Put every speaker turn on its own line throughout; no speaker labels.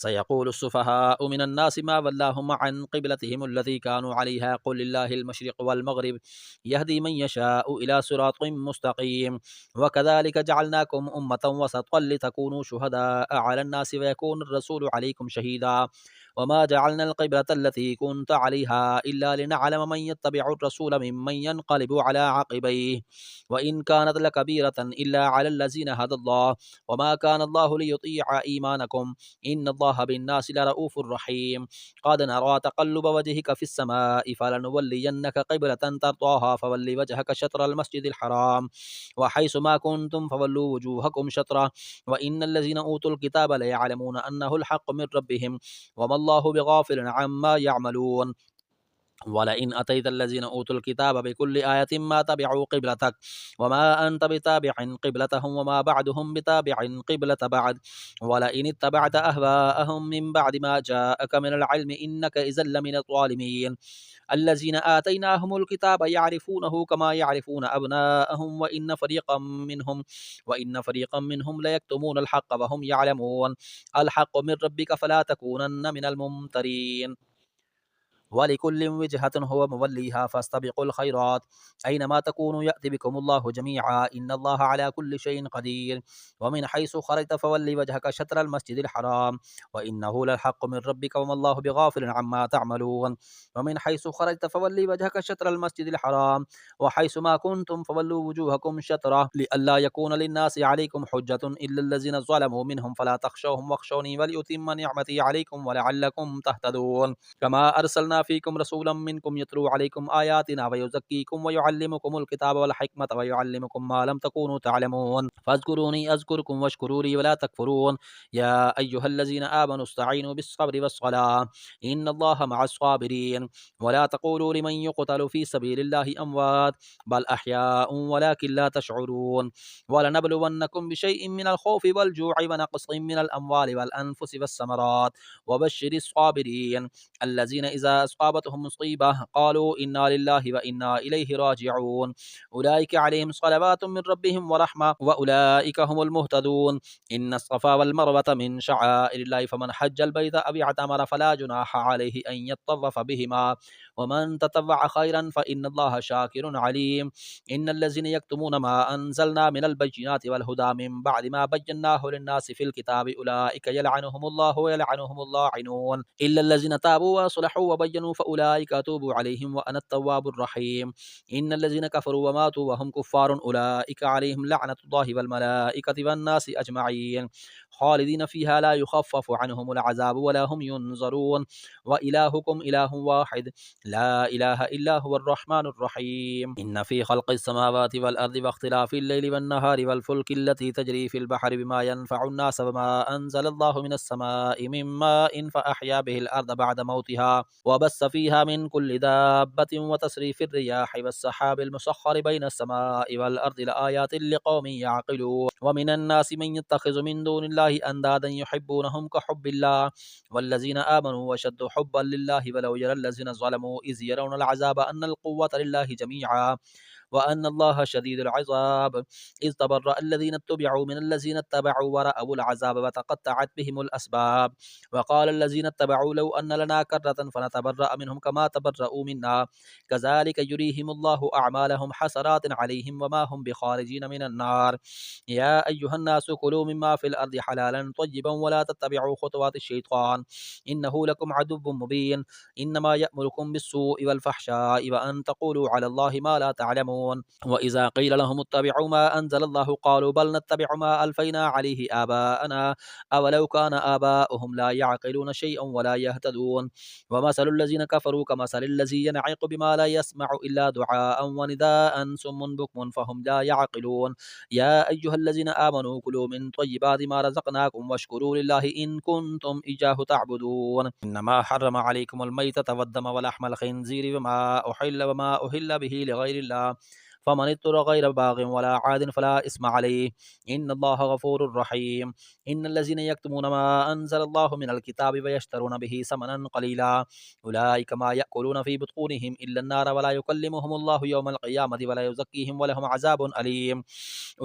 सयक़ूलु सुफ़हाउ मिनन्नासि मा वल्लाहुम अन क़िबलतिहिम अल्लती कानू अलैहा क़ुल लिल्लाहिल मशरिक़ु वल मग़रिब यहदी मन यशाउ इला सिरातिम मुस्तक़ीम व कज़ालिक जअलनाकुम उम्मतन वसतन लितकूनू शुहदाअ अलन नासि व यकूनर रसूलु अलैकुम शहीदा वमा जअलनल क़िबलत अल्लती कुनत अलैहा इल्ला लिनअलम मन यत्तबिउर रसूल मिम्मन यनक़लिबु अला अक़िबैहि व इन कानत लकबीरतन इल्ला अलल लज़ीना हदल्लाह वमा कानल्लाहु लियुतीअ ईमानकुम इन्नल्लाह बिन्नासि लरऊफ़ुर रहीम क़द नरा तक़ल्लुब वजहिक फ़िस्समाइ फ़लनुवल्लियन्नक क़िबलतन तर्ज़ाहा फ़वल्लि वजहक शत्रल मस्जिदिल हराम व हैसुमा कुन्तुम फ़वल्लू वुजूहकुम शत्रह व इन्नल्लज़ीना ऊतुल किताब लयअलमून अन्नहुल हक़्क़ु मिर रब्बिहिम वमल्लाहु बिग़ाफ़िलिन अम्मा यअमलून वलइन अतैतल्लज़ीन ऊतुल किताब बिकुल्लि आयतिन मा तबिअू क़िबलतक वमा अंत बिताबिअन क़िबलतहुम वमा बअदुहुम बिताबिअन क़िबलत बअद वलइन इत्तबअत अहवाअहुम मिन बअदि मा जाअक मिनल इल्मि इन्नक इज़्ज़न लमिनज़ ज़ालिमीन अल्लज़ीन आतैनाहुमुल किताब यअरिफ़ूनहु कमा यअरिफ़ून अब्नाअहुम व इन्न फ़रीक़म मिनहुम लयक्तुमूनल हक़्क़ व हुम यअलमून अल हक़्क़ु मिर रब्बिक फ़ला तकूनन्न मिनल मुमतरीन वलिकुल्लिन विजहतुन हुवा मुवल्लिहा फस्तबिकुल खैरात ऐनमा तकूनु यअति बिकुमुल्लाहु जमीअ इन्नल्लाहा अला कुल्लि शैइन क़दीर वमिन हैसु खरजत फवल्लि वजहक शत्रल मस्जिदिल हराम व इन्नहु लल्हक़्क़ु मिर रब्बिक वमल्लाहु बिग़ाफ़िलिन अम्मा तअमलून वमिन हैसु खरजत फवल्लि वजहक शत्रल मस्जिदिल हराम व हैसुमा कुन्तुम फवल्लू वुजूहकुम शत्रह लिअल्ला यकून लिन्नासि अलैकुम हुज्जतुन इल्लल्लज़ीना ज़लमू मिनहुम फला तख़शौहुम वख़शौनी वलियुतिम्म निअमती अलैकुम वलअल्लकुम तहतदून कमा अरसलना फ़ीकुम रसूलन मिनकुम यतलू अलैकुम आयातिना व युज़क्कीकुम व युअल्लिमुकुमुल किताब वल हिकमत व युअल्लिमुकुम मा लम तकूनू तअलमून फ़ज़्कुरूनी अज़्कुरकुम वश्कुरू ली वला तकफ़ुरून या अय्युहल्लज़ीना आमनू इस्तईनू बिस्सब्रि वस्सलाह इन्नल्लाहा मअस्साबिरीन वला तक़ूलू लिमन युक़तलु फ़ी सबीलिल्लाहि अमवात बल अहयाउन वलाकिन ला तशऊरून वलनबलुवन्नकुम बिशैइन मिनल खौफ़ि वल जूअि व नक़्सिन मिनल अम्वालि वल अनफ़ुसि वस्समरात वबश्शिरिस साबिरीन अल्लज़ीना इज़ा अस्वाबतहुम मुसीबह क़ालू इन्ना लिल्लाहि व इन्ना इलैहि राजिऊन उलाइका अलैहिम सलवातुम मिन रब्बिहिम व रहमा व उलाइका हुमुल मुहतदून इन्नस्सफ़ा वल मरवत मिन शआइरिल्लाहि फमन हज्जल बैत अव इअतमर फला जुनाह अलैहि अन यत्तवफ़ बिहिमा वमन ततव्वअ खैरन फ़इन्नल्लाहा शाकिरुन अलीम इन्नल्लज़ीना यक्तुमून मा अंज़लना मिनल बय्यिनाति वल हुदा मिन बअदि मा बय्यन्नाहु लिन्नासि फ़िल किताबि उलाइका यलअनुहुमुल्लाहु व यलअनुहुमुल लाइनून इल्लल्लज़ीना ताबू व असलहू व बय्यनू फ़उलाइका अतूबु अलैहिम व अना अत-तव्वाबुर रहीम इन्नल्लज़ीना कफ़रू व मातू व हुम कुफ़्फ़ारुन उलाइका अलैहिम लअनतुल्लाहि वल मलाइकति वन नासि अजमईन खालिदीन फ़ीहा ला युख़फ़फ़ु अन्हुमुल अज़ाबु व ला हुम युनज़रून व इलाहुकुम इलाहुन वाहिद ला इलाहा इल्ला हुवर रहमानुर रहीम इन्न फ़ी ख़ल्क़िस समावाति वल अर्दि व इख्तिलाफ़िल लैलि वन नहारि वल फ़ुल्कि अल्लती तजरी फ़िल बहरि बिमा यनफ़अुन नास व मा अंज़लल्लाहु मिनस समाइ मिन माइन फ़अहया बिहिल अर्द बअद मौतिहा व बस्स फ़ीहा मिन कुल्लि दाब्बतिन व तस्रीफ़िर रियाहि वस्सहाबिल मुसख़्ख़रि बैनस समाइ वल अर्दि लआयातिन लिक़ौमिन यअक़िलून व मिनन नासि मन यत्तख़िज़ु मिन दूनिल्लाहि अंदादन युहिब्बूनहुम कहुब्बिल्लाह वल्लज़ीना आमनू अशद्दु हुब्बन लिल्लाहि वलौ यरल्लज़ीना ज़लमू इज़ यरौनल अज़ाब अन्नल क़ुव्वत लिल्लाहि जमीअ व अन्नल्लाहा शदीदुल अज़ाब इज़ तबर्रअ अल्लज़ीना इत्तबअू मिनल्लज़ीना इत्तबअू व रअवुल अज़ाब व तक़त्तअत बिहिमुल अस्बाब व क़ाल अल्लज़ीना इत्तबअू लौ अन्न लना कर्रतन फ़नतबर्रअ मिनहुम कमा तबर्रअू मिन्ना कज़ालिक युरीहिमुल्लाहु अअमालहुम हसरातिन अलैहिम व मा हुम बिखारिजीन मिनन नार या अय्युहन नासु कुलू मिम्मा फ़िल अर्दि हलालन तय्यिबन व ला तत्तबिअू खुतुवातिश शैतान इन्नहु लकुम अदुव्वुम मुबीन इन्नमा यअमुरुकुम बिस्सूइ वल फ़हशाइ व अन तक़ूलू अलल्लाहि मा ला तअलमून व इज़ा क़ील लहुम इत्तबिअू मा अंज़लल्लाहु क़ालू बल नत्तबिअु मा अल्फ़ैना अलैहि आबाअना अवलौ कान आबाउहुम ला यअक़िलून शैअन व ला यहतदून व मसलुल लज़ीना कफ़रू कमसलिल लज़ी यनइक़ु बिमा ला यस्मअु इल्ला दुआअन व निदाअन सुम्मुन बुक्मुन फ़हुम ला यअक़िलून या अय्युहल्लज़ीना आमनू कुलू मिन तय्यिबाति मा रज़क़नाकुम वश्कुरू लिल्लाहि इन कुन्तुम इय्याहु तअबुदून इन्नमा हर्रम अलैकुमुल मैतत वद्दम व लहमल खिंज़ीरि व मा उहिल्ल बिही लिगैरिल्लाह फमन इत्तुर गैर बागिन वला आदिन फला इस्म अलैहि इन्नल्लाह गफूरुर रहीम। इन्नल्लज़ीना यक्तुमूना मा अंज़लल्लाहु मिनल किताबि व यश्तरूना बिही समनन क़लीला उलाइका मा यअकुलूना फ़ी बुतूनिहिम इल्ला अन्नार वला युकल्लिमुहुमुल्लाहु यौमल क़ियामति वला युज़क्कीहिम वलहुम अज़ाबुन अलीम।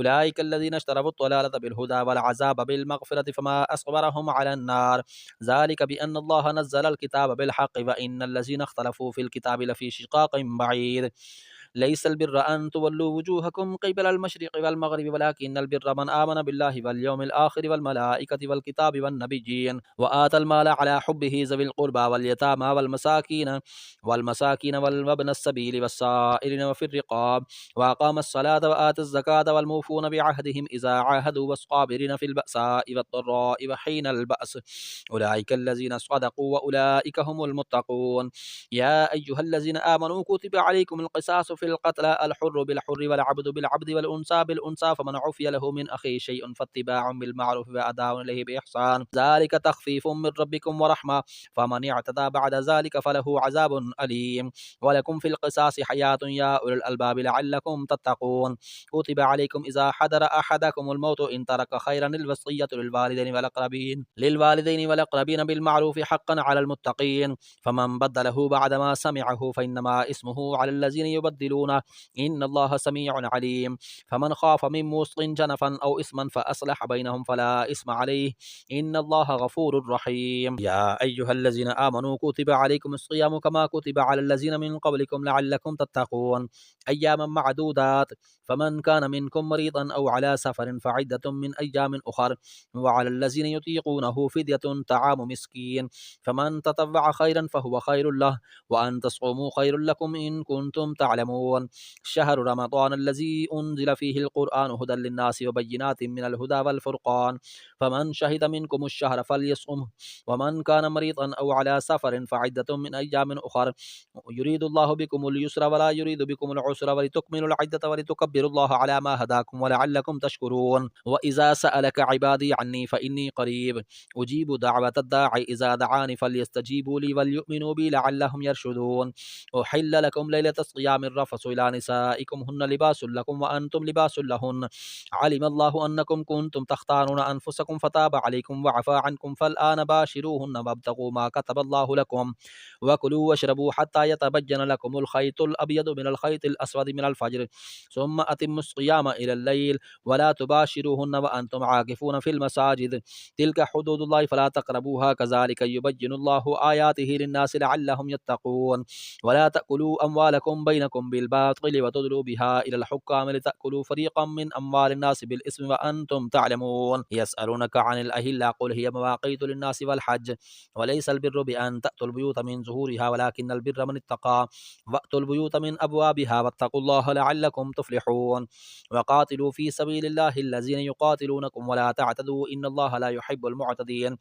उलाइका अल्लज़ीना इश्तरवुत तलालता बिल हुदा वल अज़ाब बिल मग़फ़िरति फ़मा अस्बरहुम अलन नार ज़ालिका बिअन्नल्लाह नज़्ज़लल किताब बिल हक़्क़ि व इन्नल्लज़ीना इख्तलफ़ू फ़िल किताबि लफ़ी शिक़ाक़िन बईद। लैसल बिर्र अन तुवल्लू वुजूहकुम क़िबलल मशरिक़ि वल मग़रिबि वलाकिन्नल बिर्र मन आमन बिल्लाहि वल यौमिल आख़िरि वल मलाइकति वल किताबि वन नबिय्यीन व आतल माला अला हुब्बिहि ज़विल क़ुर्बा वल यतामा वल मसाकीन वल वब्नस सबील वस्साइलिन व फिर रिक़ाब व अक़ामस सलात व आतज़ ज़कात वल मूफ़ून बिअहदिहिम इज़ा आहदू वस्साबिरीन फ़िल बअसाइ वद्दर्राइ व हीनल बअस उलाइकल्लज़ीना सदक़ू व उलाइका हुमुल मुत्तक़ून। या अय्युहल्लज़ीना आमनू कुतिबा अलैकुमुल क़िसासु फ़िल क़त्ल अल हुर्रु बिल हुर्रि वल अब्दु बिल अब्दि वल उन्सा बिल उन्सा फमन उफ़िया लहू मिन अख़ीहि शैउन फ़त्तिबाउन बिल मअरूफ़ व अदाउन इलैहि बिइहसान ज़ालिका तख़फ़ीफ़ुम मिन रब्बिकुम व रहमा फमन इअतदा बअद ज़ालिका फ़लहू अज़ाबुन अलीम। व लकुम फ़िल क़िसासि हयातुन या उलिल अलबाबि लअल्लकुम तत्तक़ून। कुतिबा अलैकुम इज़ा हदर अहदकुमुल मौतु इन तरक खैरनिल वसिय्यतु लिल वालिदैनि वल अक़रबीन बिल मअरूफ़ि हक़्क़न अलल मुत्तक़ीन फमन बद्दलहु बअदमा समिअहु फ़इन्नमा इस्मुहु अलल्लज़ीना युबद्दिलूनहु इन्नल्लाह समीउन अलीम। फमन ख़ाफ़ मिन मूसिन जनफ़न औ इस्मन फ़अस्लह बैनहुम फ़ला इस्म अलैहि इन्नल्लाह गफ़ूरुर रहीम। या अय्युहल्लज़ीना आमनू कुतिबा अलैकुमुस सियामु कमा कुतिबा अलल्लज़ीना मिन क़ब्लिकुम लअल्लकुम तत्तक़ून अय्यामन मअदूदात फमन कान मिनकुम मरीदन औ अला सफ़रिन फ़इद्दतुम मिन अय्यामिन उख़र व अलल्लज़ीना युतीक़ूनहु फ़िद्यतुन तआमु मिस्कीन फमन ततव्वअ खैरन फ़हुव खैरुल लह व अन तसूमू खैरुल लकुम इन कुंतुम तअलमून। शहरु रमज़ानल्लज़ी उन्ज़िल फ़ीहिल क़ुरआनु हुदल लिन्नासि व बय्यिनातिन मिनल हुदा वल फ़ुरक़ान फमन शहिद मिनकुमुश शहर फ़लयसुमहु व मन कान मरीदन औ अला सफ़रिन फ़इद्दतुम मिन अय्यामिन उख़र युरीदुल्लाहु बिकुमुल युस्रा वला युरीदु बिकुमुल उस्रा वलितुकमिलुल इद्दत वलितुकब्बिरुल्लाह अला मा हदाकुम व लअल्लकुम तशकुरून। व इज़ा सअलक इबादी अन्नी फ़इन्नी क़रीब उजीबु दअवतद दाइ इज़ा दआनी फ़लयस्तजीबू ली वलयुमिनू बी लअल्लहुम यरशुदून। उहिल्ल लकुम लैलतस सियामिर रफ़सु इला निसाइकुम हुन्ना लिबासुल लकुम व अंतुम लिबासुल लहुन्न अलिमल्लाहु अन्नकुम कुंतुम तख्तानूना अनफुसकुम फ़ताब अलैकुम व अफ़ा अन्कुम फ़लआन बाशिरूहुन्ना वब्तगू मा कतबल्लाहु लकुम वकुलू वशरबू हत्ता यतबय्यन लकुमुल खैतुल अबयदु मिनल खैतिल अस्वदि मिनल फ़ज्र सुम्मा अतिम्मुस सियाम इलल लैल वला तुबाशिरूहुन्ना व अंतुम आकिफून फ़िल मसाजिद तिल्का हुदूदुल्लाहि फ़ला तक़रबूहा कज़ालिका युबय्यिनुल्लाहु आयातिहि लिन्नासि लअल्लहुम यत्तक़ून। वला तअकुलू अम्वालकुम बैनकुम बिल बातिल व तुदलू बिहा इलल हुक्काम लितअकुलू फ़रीक़म मिन अम्वालिन नासि बिल इस्मि व अंतुम तअलमून। यसअलूनका अनिल अहिल्ला क़ुल हिय मवाक़ीतु लिन्नासि वल हज्ज व लैसल बिर्रु बिअन तअतुल बुयूत मिन ज़ुहूरिहा वलाकिन्नल बिर्र मन इत्तक़ा वअतुल बुयूत मिन अबवाबिहा वत्तक़ुल्लाह लअल्लकुम तुफ़्लिहून। वक़ातिलू फ़ी सबीलिल्लाहि अल्लज़ीना युक़ातिलूनकुम वला तअतदू इन्नल्लाह ला युहिब्बुल मुअतदीन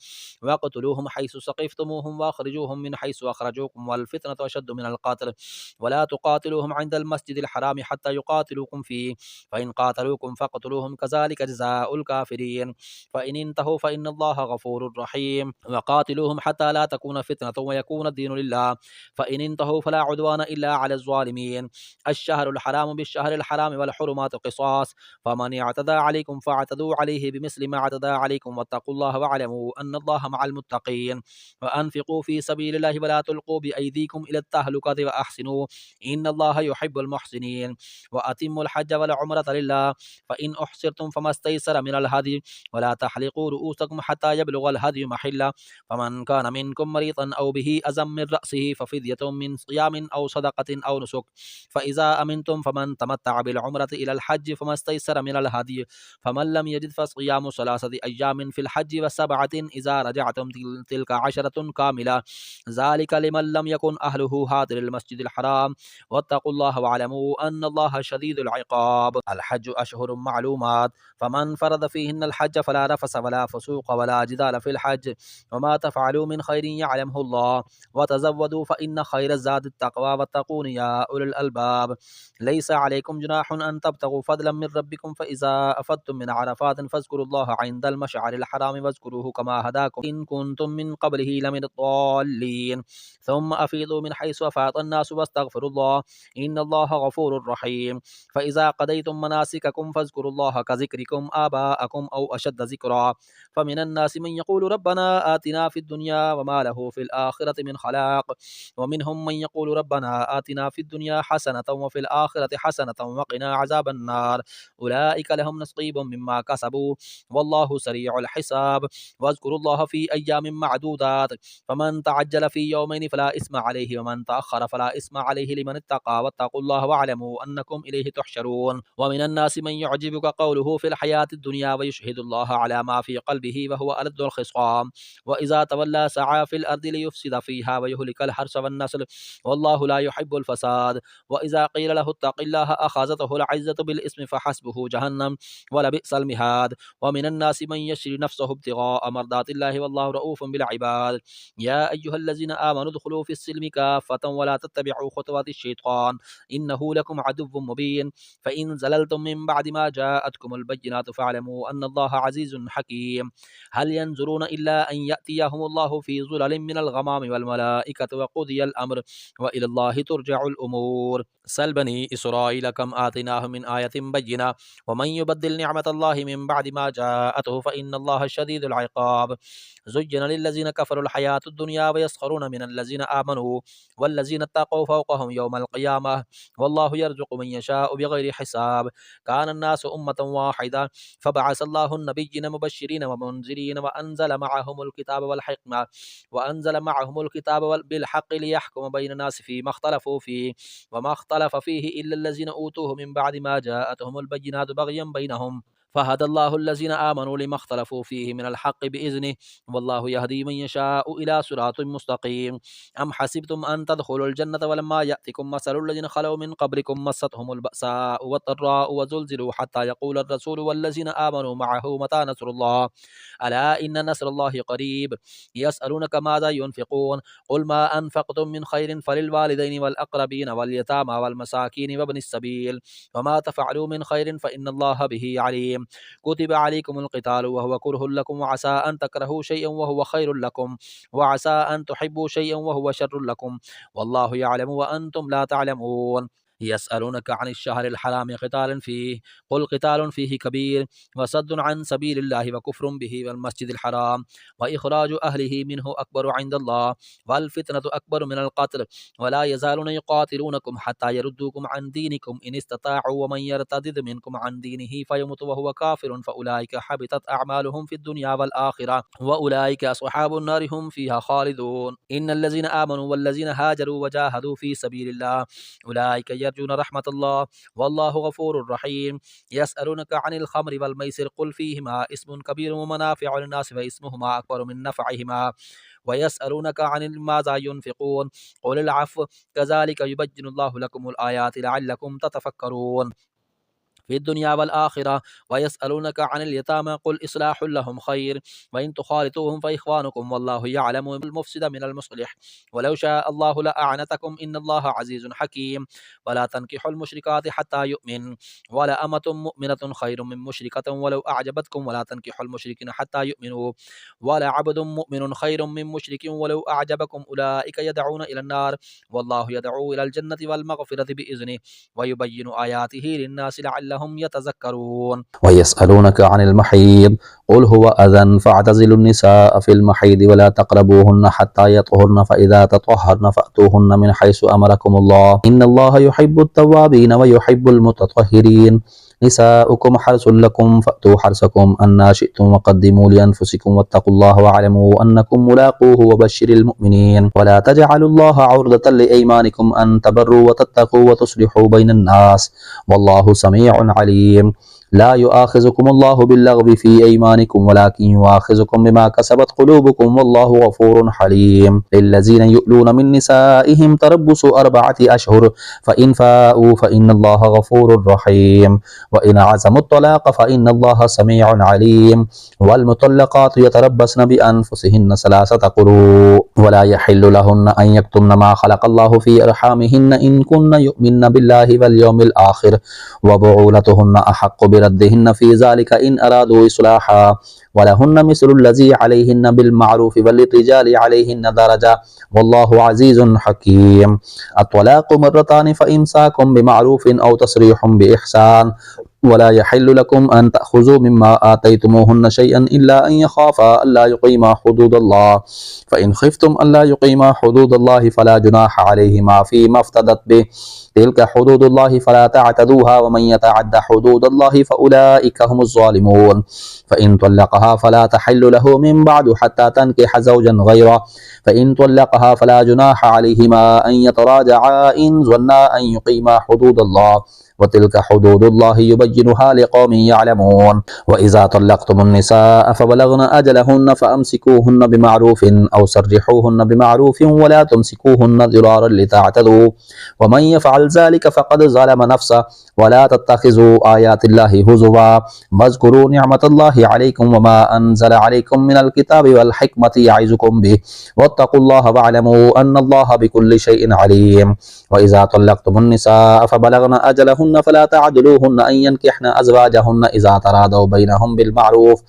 वक़्तुलूहुम हैसु सक़िफ़्तुमूहुम वअख़रिजूहुम मिन हैसु अख़रजूकुम वल फ़ितनतु अशद्दु मिनल क़त्ल वला तुक़ातिलूहुम इंदल मस्जिदिल हराम हत्ता युक़ातिलूकुम फ़ीहि फ़इन क़ातलूकुम फ़क़्तुलूहुम कज़ालिका जज़ाउल काफ़िरीन फ़इन इंतहू फ़इन्नल्लाह गफ़ूरुर रहीम। वक़ातिलूहुम हत्ता ला तकून फ़ितनतुन व यकून अद्दीनु लिल्लाह फ़इन इंतहू फ़ला उद्वान इल्ला अलल ज़ालिमीन। अश्शहरुल हरामु बिश्शहरिल हरामि वल हुरुमातु क़िसास फ़मन इअतदा अलैकुम फ़अतदू अलैहि बिमिस्लि मा अतदा अलैकुम वत्तक़ुल्लाह वअलमू अन्नल्लाह मअल मुत्तक़ीन। व अनफ़िक़ू फ़ी सबीलिल्लाहि वला तुल्क़ू बिअयदीकुम इलत तहलुकति व अहसिनू इन्नल्लाह युहिब्बुल मुहसिनीन। व अतिम्मुल हज्ज वल उम्रता लिल्लाह फ़इन उहसिरतुम फ़मस्तयसर मिनल हदी वला तहलिक़ू रुऊसकुम हत्ता यबलुगल हदयु महिल्ला फ़मन कान मिनकुम मरीज़न औ बिही अज़म मिन रअसिही फ़फ़िद्यतुम मिन सियामिन औ सदक़तिन औ नुसुक फ़इज़ा अमिनतुम फ़मन तमत्तअ बिल उम्रति इलल हज्ज फ़मस्तयसर मिनल हदी फ़मन लम यजिद फ़सियामु सलासति अय्यामिन फ़िल हज्ज व सबअतिन इज़ा रजअतुम तिल्का अशरतुन कामिला ज़ालिका लिमन लम यकुन अहलुहु हादिरिल मस्जिदिल हराम वत्तक़ुल्लाह वअलमू अन्नल्लाह शदीदुल इक़ाब। अल हज्जु अशहुरुम मअलूमात फ़मन फ़रद फ़ीहिन्नल हज्ज फ़ला रफ़स वला फ़ुसूक़ वला जिदाल फ़िल हज्ज वमा तफ़अलू मिन खैरिन यअलमुहुल्लाह वतज़व्वदू फ़इन्न खैरज़ ज़ादित तक़वा वत्तक़ून या उलिल अलबाब। लैसा अलैकुम जुनाहुन अन तब्तगू फ़ज़लन मिन रब्बिकुम फ़इज़ा अफ़दतुम मिन अरफ़ातिन फ़ज़्कुरुल्लाह इंदल मशअरिल हराम वज़्कुरूहु कमा हदाकुम इन कुंतुम मिन क़ब्लिही लमिनद-दाल्लीन। सुम्मा अफ़ीदू मिन हैसु अफ़ाज़ अन्नासु वस्तग़फिरुल्लाह इन्नल्लाह गफूरुर रहीम। फ़इज़ा क़दयतुम मनासिककुम फ़ज़्कुरुल्लाह कज़िक्रिकुम आबाअकुम औ अशद्द ज़िक्रा। फ़मिनन नासि मन यक़ूलु रब्बना आतिना फ़िद दुनिया वमा लहु फ़िल आख़िरति मिन ख़लाक़ व मिनहुम मन यक़ूलु रब्बना आतिना फ़िद दुनिया हसनतन व फ़िल आख़िरति हसनतन व क़िना अज़ाबन नार। उलाइका लहुम नसीबुम मिम्मा कसबू वल्लाहु सरीउल हिसाब। वज़्कुरुल्लाह फ़ी अय्यामिन मअदूदात फ़मन तअज्जल फ़ी यौमैनि फ़ला इस्मा अलैहि वमन तअख़्ख़र फ़ला इस्मा अलैहि लिमन इत्तक़ा वत्तक़ुल्लाह वअलमू अन्नकुम इलैहि तुहशरून। व मिनन नासि मन युअजिबुका क़ौलुहु फ़िल हयातिद दुनिया व युशहिदुल्लाह अला मा फ़ी क़ल्बिही व हुवा अलद्दुल ख़िस्क़ाम। व इज़ा तवल्ला सअा फ़िल अर्दि लियुफ़्सिद फ़ीहा व युहलिकल हर्स वन नस्ल वल्लाहु ला युहिब्बुल फ़साद। व इज़ा क़ील लहु इत्तक़िल्लाह अख़ज़तहुल इज़्ज़तु बिल इस्मि फ़हस्बुहु जहन्नम व लबिअसल मिहाद। व मिनन नासि मन यशरी नफ़्सहु इब्तिग़ाअ मर्दातिल्लाहि वल्लाहु रऊफ़ुन बिल इबाद। या अय्युहल्लज़ीना आमनु उदख़ुलू फ़िस्सिल्मि काफ़्फ़तन व ला तत्तबिअू ख़ुतवातिश शैतान इन्नहु लकुम अदुव्वुम मुबीन। फ़इन ज़ललतुम मिन बअदि मा जाअतकुमुल बय्यिनातु फ़अलमू अन्नल्लाह अज़ीज़ुन हकीम। हल यंज़ुरूना इल्ला अन यअतियहुमुल्लाहु फ़ी ज़ुललिम मिनल ग़मामि वल मलाइकतु व क़ुदियल अम्र व इलल्लाहि तुरजउल उमूर। सल बनी इसराईल कम आतिनाहुम मिन आयतिन बय्यिना व मन युबद्दिल निअमतल्लाहि मिन बअदि मा जाअतहु फ़इन्नल्लाह शदीदुल इक़ाब। ज़ुय्यिना लिल्लज़ीना कफ़रुल हयातुद दुनिया व यस्ख़रूना मिनल लज़ीना आमनू वल्लज़ीना इत्तक़ौ फ़ौक़हुम यौमल क़ियामह वल्लाहु यर्ज़ुक़ु मन यशाअु बिग़ैरि हिसाब। कानन नासु उम्मतन वाहिदा फ़बअसल्लाहु नबिय्यिना मुबश्शिरीन व मुनज़िरीन व अंज़ल मअहुमुल किताब वल हिक्मा बिल हक़्क़ि लियहकुम बैनन नासि फ़ीमा इख़्तलफ़ू फ़ीहि वमा इख़्तलफ़ फ़ीहि इल्ला लज़ीना ऊतूहु मिन बअदि मा जाअतहुमुल बय्यिनातु बग़यन बैनहुम फ़हदल्लाहु लज़ीना आमनू लिमा इख़्तलफ़ू फ़ीहि मिनल हक़्क़ि बिइज़्निहि वल्लाहु यहदी मन यशाअु इला सिरातिन मुस्तक़ीम। अम हसिबतुम अन तदख़ुलुल जन्नता वलम्मा यअतिकुम मसलुल लज़ीना ख़लौ मिन क़ब्लिकुम मस्सतहुमुल बअसाउ वद्दर्राउ वज़ुलज़िलू हत्ता यक़ूलर रसूलु वल्लज़ीना आमनू मअहु मता नस्रुल्लाह अला इन्न नस्रल्लाहि क़रीब। यसअलूनका माज़ा युनफ़िक़ून क़ुल मा अनफ़क़्तुम मिन ख़ैरिन फ़लिल वालिदैनि वल अक़रबीन वल यतामा वल मसाकीन वब्निस सबील वमा तफ़अलू मिन ख़ैरिन फ़इन्नल्लाह बिही अलीम। कुतिबा अलैकुमुल क़ितालु वहुवा कुरहुल लकुम वअसा अन तकरहू शैअन वहुवा ख़ैरुल लकुम वअसा अन तुहिब्बू शैअन वहुवा शर्रुल लकुम वल्लाहु यअलमु व अंतुम ला तअलमून। यसअलूनका अनिश शहरिल हरामि क़ितालिन फ़ीहि क़ुल क़ितालुन फ़ीहि कबीर व सद्दुन अन सबीलिल्लाहि व कुफ़्रुन बिही वल मस्जिदिल हराम व इख़राजु अहलिही मिन्हु अकबरु इंदल्लाह वल फ़ितनतु अकबरु मिनल क़त्ल व ला यज़ालूना युक़ातिलूनकुम हत्ता यरुद्दूकुम अन दीनिकुम इन इस्तताअू व मन यर्तदिद मिनकुम अन दीनिही फ़यमुत व हुवा काफ़िरुन फ़उलाइका हबितत अअमालुहुम फ़िद दुनिया वल आख़िरह व उलाइका अस्हाबुन नारि हुम फ़ीहा ख़ालिदून। इन्नल लज़ीना आमनू वल लज़ीना हाजरू व जाहदू फ़ी सबीलिल्लाह उलाइका यरजून रहमतल्लाह वल्लाहु गफूरुर रहीम। यसअलूनका अनिल ख़म्रि वल मैसिर क़ुल फ़ीहिमा इस्मुन कबीरुन व मनाफ़िअु लिन्नासि व इस्मुहुमा अकबरु मिन नफ़अहिमा व यसअलूनका अनिल माज़ा युनफ़िक़ून क़ुलिल अफ़्व कज़ालिका युबय्यिनुल्लाहु लकुमुल आयाति लअल्लकुम ततफ़क्करून फ़ी दुनिया वल आख़िरह व यसअलूनका अनिल यतामा क़ुल इस्लाहुल लहुम ख़ैर व इन तुख़ालितूहुम फ़इख़्वानुकुम वल्लाहु यअलमुल मुफ़्सिद मिनल मुस्लिह वलौ शाअ अल्लाहु लअअनतकुम इन्नल्लाह अज़ीज़ुन हकीम। वला तन्किहुल मुश्रिकाति हत्ता युमिन वला अमतुम मुमिनतुन ख़ैरुम मिन मुश्रिकतिन वलौ अअजबतकुम वला तन्किहुल मुश्रिकीन हत्ता युमिनू वला अब्दुम मुमिनुन ख़ैरुम मिन मुश्रिकिन वलौ अअजबकुम उलाइका यदऊना इलन नार वल्लाहु यदऊ इलल जन्नति वल मग़फ़िरति बिइज़्निहि व युबय्यिनु आयातिहि लिन्नासि लअल्लहुम यतज़क्करून।
वयस्अलूनका अनिल महीद क़ुल हुवा अज़न फ़अतज़िलुन निसाअ फ़िल महीद वला तक़रबूहुन्न हत्ता यतहुरन फ़इज़ा ततहहरन फ़अतूहुन्न मिन हैसु अमरकुमुल्लाह इन्नल्लाह युहिब्बुत तव्वाबीन व युहिब्बुल मुतत्तहिरीन। निसाउकुम हर्सुल लकुम फ़अतू हर्सकुम अन्ना शिअ्तुम वक़द्दिमू लिअन्फुसिकुम वत्तक़ुल्लाह वअलमू अन्नकुम मुलाक़ूहु वबश्शिरिल मुमिनीन। वला तजअलुल्लाह उर्दतन लिअयमानिकुम अन तबर्रू व तत्तक़ू व तुस्लिहू बैनन नास वल्लाहु समीउन अलीम। ला युआख़िज़ुकुमुल्लाहु बिल्लग़वी फ़ी अयमानिकुम वलाकिन युआख़िज़ुकुम बिमा कसबत क़ुलूबुकुम वल्लाहु गफ़ूरुन हलीम। लिल्लज़ीना युअलूना मिन निसाइहिम तरब्बुसु अर्बअति अशहुर फ़इन फ़ाऊ फ़इन्नल्लाह गफ़ूरुर रहीम व इन अज़मुत तलाक़ फ़इन्नल्लाह समीउन अलीम। वल मुतल्लक़ातु यतरब्बस्न बिअन्फुसिहिन्न सलासत क़ुरू ولا يحل لهن أن يكتمن ما خلق الله في أرحامهن إن كن يؤمن بالله واليوم الآخر وبعولتهن أحق بردهن في ذلك إن أرادوا إصلاحا ولهن مثل الذي عليهن بالمعروف وللرجال عليهن درجة والله عزيز حكيم. الطلاق مرتان فإمساك بمعروف أو تصريح بإحسان ولا يحل لكم أن تأخذوا مما آتيتموهن شيئا إلا أن يخافا ألا يقيما حدود الله فإن خفتم ألا يقيما حدود الله فلا جناح عليهما فيما افتدت به تلك حدود الله فلا تعتدوها ومن يتعد حدود الله فأولئك هم الظالمون. فإن طلقها فلا تحل له من بعد حتى تنكح زوجا غيره فإن طلقها فلا جناح عليهما أن يتراجعا إن ظنا أن يقيما حدود الله وتلك حدود الله يبينها لقوم يعلمون. وإذا طلقتم النساء فبلغن أجلهن فأمسكوهن بمعروف أو سرحوهن بمعروف ولا تمسكوهن ضرارا لتعتدوا ومن يفعل ذلك فقد ظلم نفسه ولا تتخذوا آيات الله هزوا واذكروا نعمة الله عليكم وما أنزل عليكم من الكتاب والحكمة يعظكم به واتقوا الله واعلموا أن الله بكل شيء عليم. وإذا طلقتم النساء فبلغن أجلهن فلا تعدلوهن أن ينكحن أزواجهن إذا تراضوا بينهم بالمعروف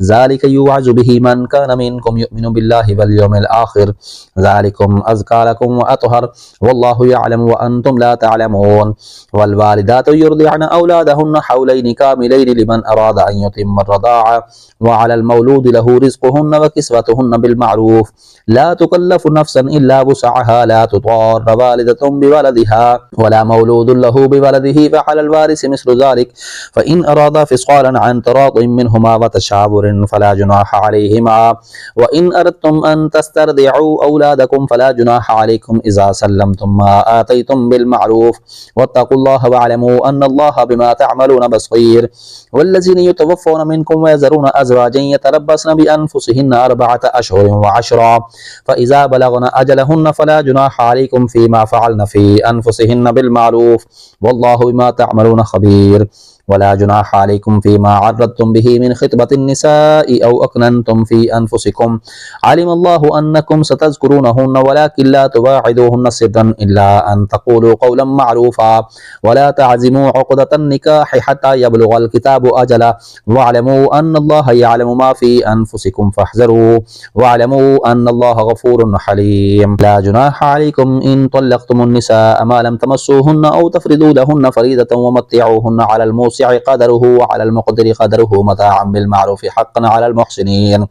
ذلك يوعظ به من كان منكم يؤمن بالله واليوم الآخر ذلكم أزكى لكم وأطهر والله يعلم وأنتم لا تعلمون. والوالدات يرضعن أولادهن حولين كاملين لمن أراد أن يتم الرضاعة وعلى المولود له رزقهن وكسوتهن بالمعروف لا تكلف نفسا إلا وسعها لا تضار والدة بولدها ولا مولود له بولده فعلى الوارث مثل ذلك فإن أرادا فصالا عن تراض منهما وتشاور فلا جناح عليهما وإن أردتم أن تسترضعوا أولادكم فلا جناح عليكم إذا سلمتم ما آتيتم بالمعروف واتقوا الله واعلموا أن الله بما تعملون بصير. والذين يتوفون منكم ويذرون أزواجا يتربصن بأنفسهن 4 أشهر وعشرا فإذا بلغن أجلهن فلا جناح عليكم فيما فعلن في أنفسهن بالمعروف والله بما تعملون خبير. ولا جناح عليكم فيما عرضتم به من خطبة النساء أو أكننتم في أنفسكم علم الله أنكم ستذكرونهن ولكن لا تواعدوهن سرا إلا أن تقولوا قولا معروفا ولا تعزموا عقدة النكاح حتى يبلغ الكتاب أجله واعلموا أن الله يعلم ما في أنفسكم فاحذروا واعلموا أن الله غفور حليم. لا جناح عليكم إن طلقتم النساء ما لم تمسوهن أو تفرضوا لهن فريضة ومتعوهن على الموسع قدره وعلى المقدر قدره متاعا بالمعروف حقا على المحسنين.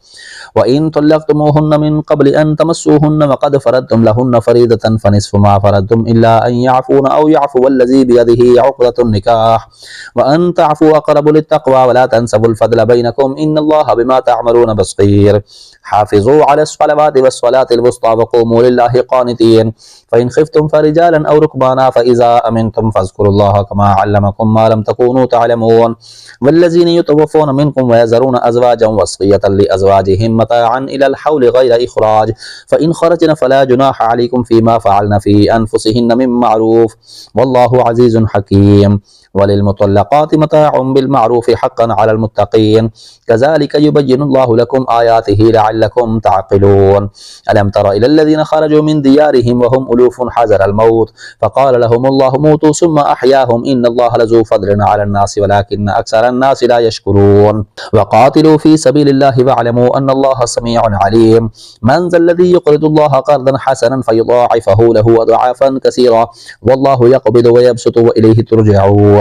وإن طلقتموهن من قبل أن تمسوهن وقد فرضتم لهن فريضة فنصف ما فرضتم إلا أن يعفون أو يعفو الذي بيده عقدة النكاح وأن تعفوا أقرب للتقوى ولا تنسبوا الفضل بينكم إن الله بما تعملون بصير. حافظوا على الصلوات والصلاة الوسطى وقوموا لله قانتين فإن خفتم فرجالا أو ركبانا فإذا أمنتم فاذكروا الله كما علمكم ما لم تكونوا تعلمون. والذين يتوفون منكم ويذرون أزواجا وصية لأزواجهم متاعا إلى الحول غير إخراج فإن خرجن فلا جناح عليكم فيما فعلن في أنفسهن من معروف والله عزيز حكيم. وللمطلقات متاع بالمعروف حقا على المتقين كذلك يبين الله لكم آياته لعلكم تعقلون. ألم تر إلى الذين خرجوا من ديارهم وهم ألوف حذر الموت فقال لهم الله موتوا ثم أحياهم إن الله لذو فضل على الناس ولكن أكثر الناس لا يشكرون. وقاتلوا في سبيل الله واعلموا أن الله سميع عليم. من ذا الذي يقرض الله قرضا حسنا فيضاعفه له أضعافا كثيرة والله يقبض ويبسط وإليه ترجعون.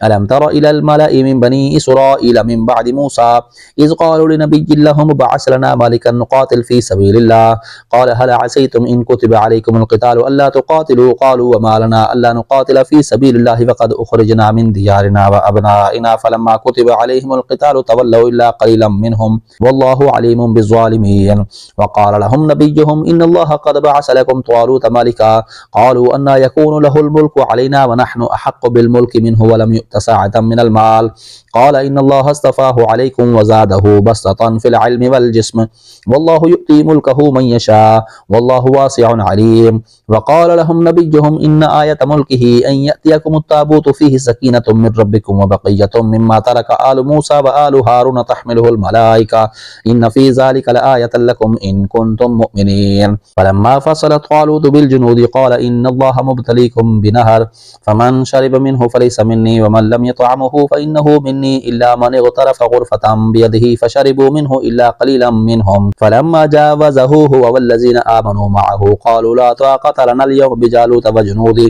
ألم تر إلى الملأ من بني إسرائيل من بعد موسى إذ قالوا لنبي لهم ابعث لنا ملكا نقاتل في سبيل الله قال هل عسيتم إن كتب عليكم القتال ألا تقاتلوا قالوا وما لنا ألا نقاتل في سبيل الله فقد أخرجنا من ديارنا وأبنائنا فلما كتب عليهم القتال تولوا إلا قليلا منهم والله عليم بالظالمين. وقال لهم نبيهم إن الله قد بعث لكم طالوت ملكا قالوا أنا يكون له الملك علينا ونحن أحق بالملك منه ولم يؤت ساعة من المال قال إن الله اصطفاه عليكم وزاده بسطة في العلم والجسم والله يؤتي ملكه من يشاء والله واسع عليم. وقال لهم نبيهم إن آية ملكه أن يأتيكم التابوت فيه سكينة من ربكم وبقية مما ترك آل موسى وآل هارون تحمله الملائكة إن في ذلك لآية لكم إن كنتم مؤمنين. فلما فصلت طالوت بالجنود قال إن الله مبتليكم بنهر فمن شرب منه فليس مني ومن لم يطعمه فإنه مني إلا من اغترف غرفة بيده فشربوا منه إلا قليلا منهم. فلما جاوزه هو والذين آمنوا معه قالوا لا طاقة لنا اليوم بجالوت وجنوده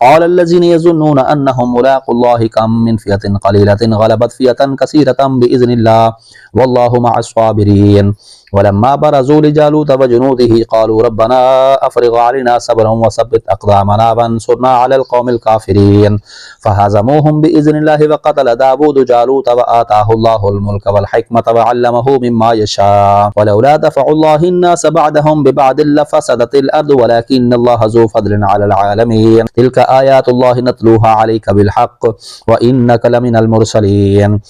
قال الذين يظنون أنهم ملاقوا الله كم من فئة قليلة غلبت فئة كثيرة بإذن الله والله مع الصابرين. ولما برزوا لجالوت وجنوده قالوا ربنا أفرغ علينا صبرا وثبت أقدامنا وانصرنا على القوم الكافرين. فهزموهم بإذن الله وقتل داود جالوت وآتاه الله الملك والحكمة وعلمه مما يشاء ولولا دفع الله الناس بعدهم ببعض لفسدت الأرض ولكن الله ذو فضل على العالمين. تلك آيات الله نتلوها عليك بالحق وإنك لمن المرسلين.